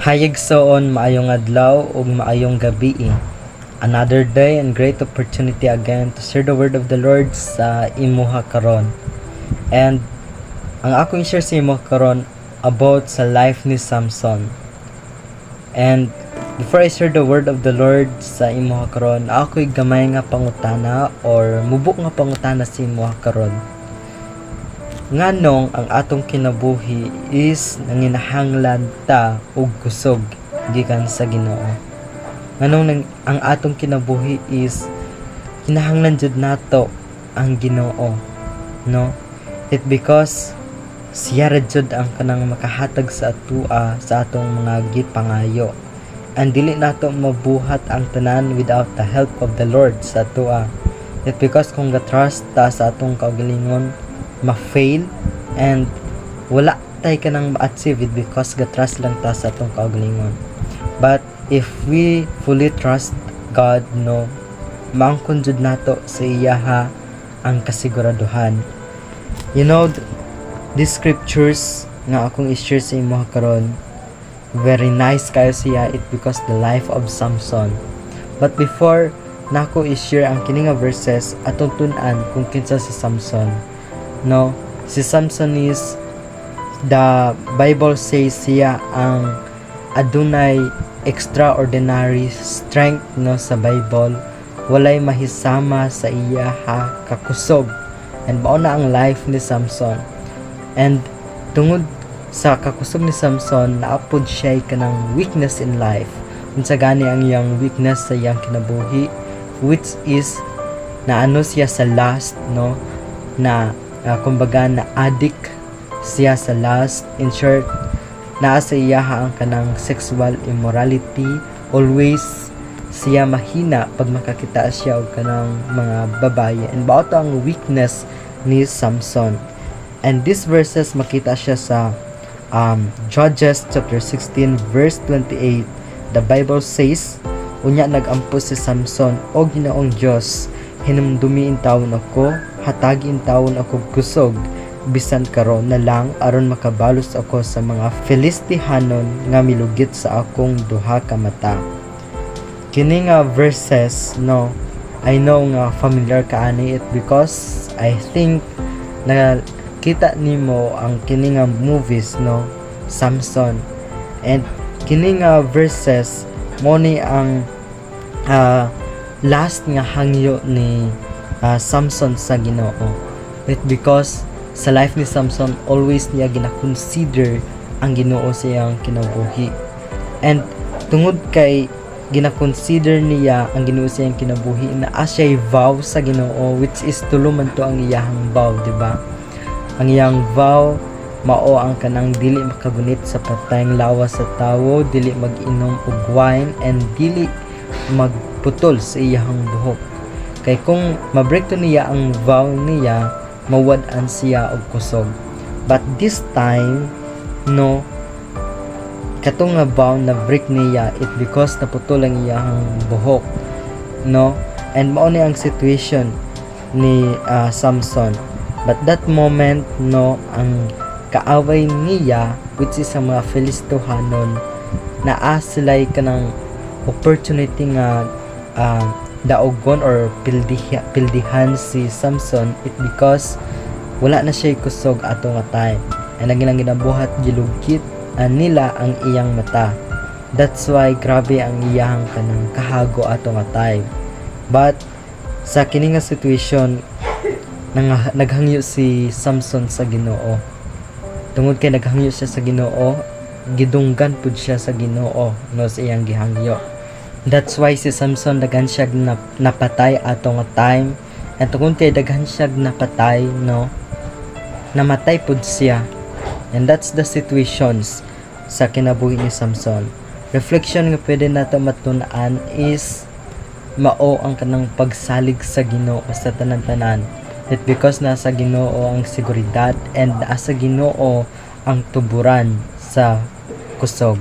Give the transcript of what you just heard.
Hayagsoon maayong adlaw ug maayong gabi. Another day and great opportunity again to share the word of the Lord sa imuha karon. And ang akong share sa imuha karon about sa life ni Samson. And before I share the word of the Lord sa imuha karon, ako'y gamay nga pangutana or mubok nga pangutana sa imuha karon. Nganong ang atong kinabuhi is nanginahanglan ta og kusog gikan sa Ginoo. Nganong ang atong kinabuhi is kinahanglan jud nato ang Ginoo, no? It because siya ra jud ang kanang makahatag sa atua sa atong mga gipangayo. And dili nato mabuhat ang tanan without the help of the Lord sa atua. It because kung ga-trust ta sa atong kaugalingon, ma-fail and wala tay ka nang ma-achieve it because ga-trust lang ta sa atong kaugalingon. But if we fully trust God, no, maangkon jud nato sa iyaha ang kasiguraduhan. You know, these scriptures nga akong i-share sa imo karon, very nice kayo siya it because the life of Samson. But before nako i-share ang kini nga verses, atong tun-an kung kinsa si Samson. No, si Samson is, the Bible says siya ang adunay extraordinary strength, no, sa Bible. Walay mahisama sa iya kakusog. And mao na ang life ni Samson. And tungod sa kakusog ni Samson, naapod siya kanang weakness in life. Unsa gani ang iyang weakness sa iyang kinabuhi, which is naano siya sa lust, no, na kumbaga na addict siya sa lust. In short, naa sa iyaha ang kanang sexual immorality. Always siya mahina pag makakita siya og kanang mga babaye. And bao to ang weakness ni Samson. And these verses makita siya sa Judges chapter 16 verse 28. The Bible says, unya nagampo si Samson, o Ginoong Dios, hinumdumiin taon ako, hatagin taon ako kusog, bisan karon na lang aron makabalos ako sa mga Filistihanon nga milugit sa akong duha ka mata. Kini nga verses, no, I know nga familiar ka ani it because I think na kita nimo ang kini nga movies, no, Samson. And kini nga verses mo ni ang last nga hangyo ni Samson sa Ginoo. It because sa life ni Samson, always niya gina-consider ang Ginoo sa iyang kinabuhi. And tungod kay gina-consider niya ang Ginoo sa iyang kinabuhi, na asya vow sa Ginoo, which is tuluman to ang iyang vow, di ba? Ang iyang vow mao ang kanang dili makagunit sa patayng lawas sa tawo, dili mag-inom og wine, and dili magputol sa iyang buhok. Kay kung mabreak to niya ang vow niya, mawad-an siya og kusog. But this time, no, katong nga vow na break niya it because naputol ang iyang buhok, no. And mao ni ang situation ni Samson. But that moment, no, ang kaaway niya, which is ang mga Filistihanon, naa sila'y kanang opportunity nga daogon or pildihan si Samson, it because wala na siya kusog ato nga time. And ang ilang ginabuhat gilugkit nila ang iyang mata. That's why grabe ang iyang kanang kahago ato nga time. But sa kini nga situation, naghangyo si Samson sa Ginoo. Tungod kay naghangyo siya sa Ginoo, gidunggan pud siya sa Ginoo, no, sa iyang gihangyo. That's why si Samson daghan siya napatay ato nga time. And tungod kay daghan siya napatay, no, namatay pud siya. And that's the situations sa kinabuhi ni Samson. Reflection nga pwede nato matun-an is mao ang kanang pagsalig sa Ginoo sa tanan-tanan. It because nasa Ginoo ang seguridad and nasa Ginoo ang tuburan sa kusog.